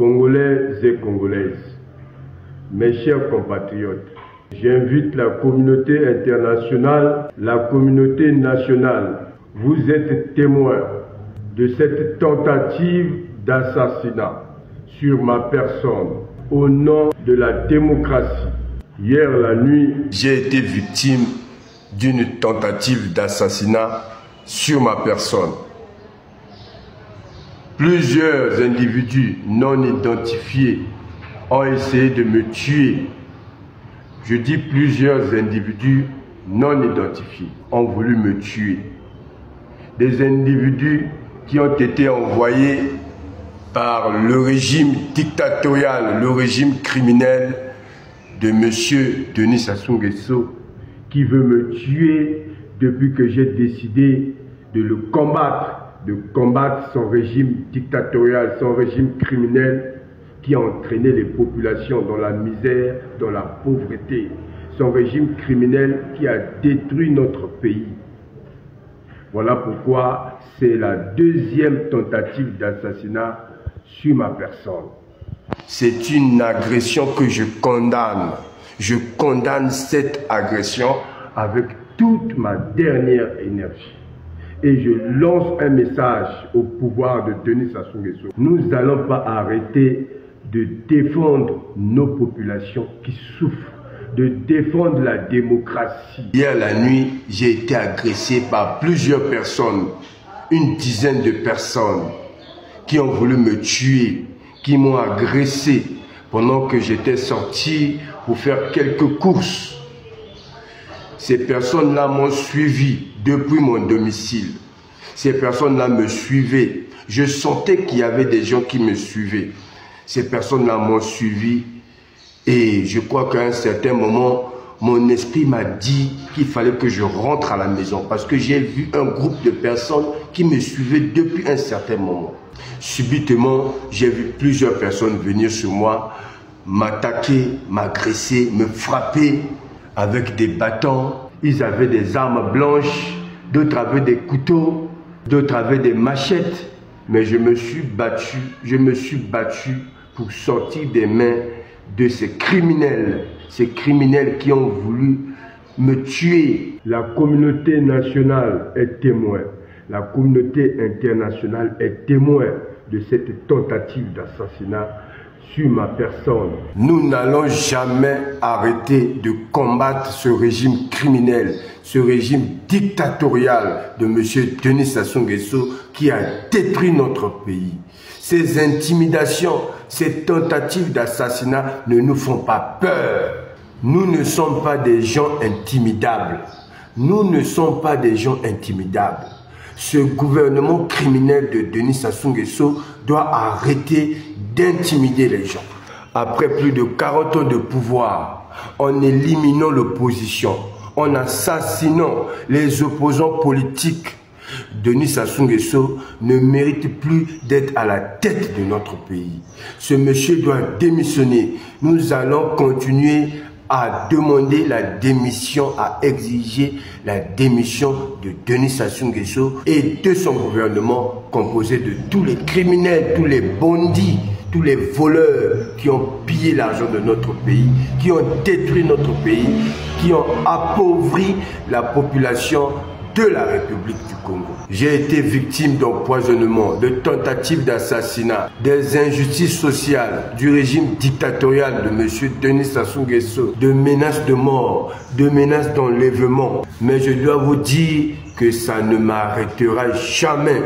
Congolais et Congolaises, mes chers compatriotes, j'invite la communauté internationale, la communauté nationale. Vous êtes témoins de cette tentative d'assassinat sur ma personne au nom de la démocratie. Hier la nuit, j'ai été victime d'une tentative d'assassinat sur ma personne. Plusieurs individus non identifiés ont essayé de me tuer. Je dis plusieurs individus non identifiés ont voulu me tuer. Des individus qui ont été envoyés par le régime dictatorial, le régime criminel de M. Denis Sassou Nguesso, qui veut me tuer depuis que j'ai décidé de le combattre, de combattre son régime dictatorial, son régime criminel qui a entraîné les populations dans la misère, dans la pauvreté, son régime criminel qui a détruit notre pays. Voilà pourquoi c'est la deuxième tentative d'assassinat sur ma personne. C'est une agression que je condamne. Je condamne cette agression avec toute ma dernière énergie. Et je lance un message au pouvoir de Denis Sassou Nguesso. Nous n'allons pas arrêter de défendre nos populations qui souffrent, de défendre la démocratie. Hier la nuit, j'ai été agressé par plusieurs personnes, une dizaine de personnes qui ont voulu me tuer, qui m'ont agressé pendant que j'étais sorti pour faire quelques courses. Ces personnes-là m'ont suivi depuis mon domicile. Ces personnes-là me suivaient. Je sentais qu'il y avait des gens qui me suivaient. Ces personnes-là m'ont suivi et je crois qu'à un certain moment, mon esprit m'a dit qu'il fallait que je rentre à la maison parce que j'ai vu un groupe de personnes qui me suivaient depuis un certain moment. Subitement, j'ai vu plusieurs personnes venir sur moi, m'attaquer, m'agresser, me frapper avec des bâtons. Ils avaient des armes blanches, d'autres avaient des couteaux, d'autres avaient des machettes. Mais je me suis battu pour sortir des mains de ces criminels qui ont voulu me tuer. La communauté nationale est témoin, la communauté internationale est témoin de cette tentative d'assassinat sur ma personne. Nous n'allons jamais arrêter de combattre ce régime criminel, ce régime dictatorial de M. Denis Sassou Nguesso qui a détruit notre pays. Ces intimidations, ces tentatives d'assassinat ne nous font pas peur. Nous ne sommes pas des gens intimidables. Nous ne sommes pas des gens intimidables. Ce gouvernement criminel de Denis Sassou Nguesso doit arrêter d'intimider les gens. Après plus de 40 ans de pouvoir, en éliminant l'opposition, en assassinant les opposants politiques, Denis Sassou Nguesso ne mérite plus d'être à la tête de notre pays. Ce monsieur doit démissionner. Nous allons continuer à demander la démission, à exiger la démission de Denis Sassou Nguesso et de son gouvernement composé de tous les criminels, tous les bandits, tous les voleurs qui ont pillé l'argent de notre pays, qui ont détruit notre pays, qui ont appauvri la population de la République du Congo. J'ai été victime d'empoisonnement, de tentatives d'assassinat, des injustices sociales, du régime dictatorial de M. Denis Sassou Nguesso, de menaces de mort, de menaces d'enlèvement. Mais je dois vous dire que ça ne m'arrêtera jamais.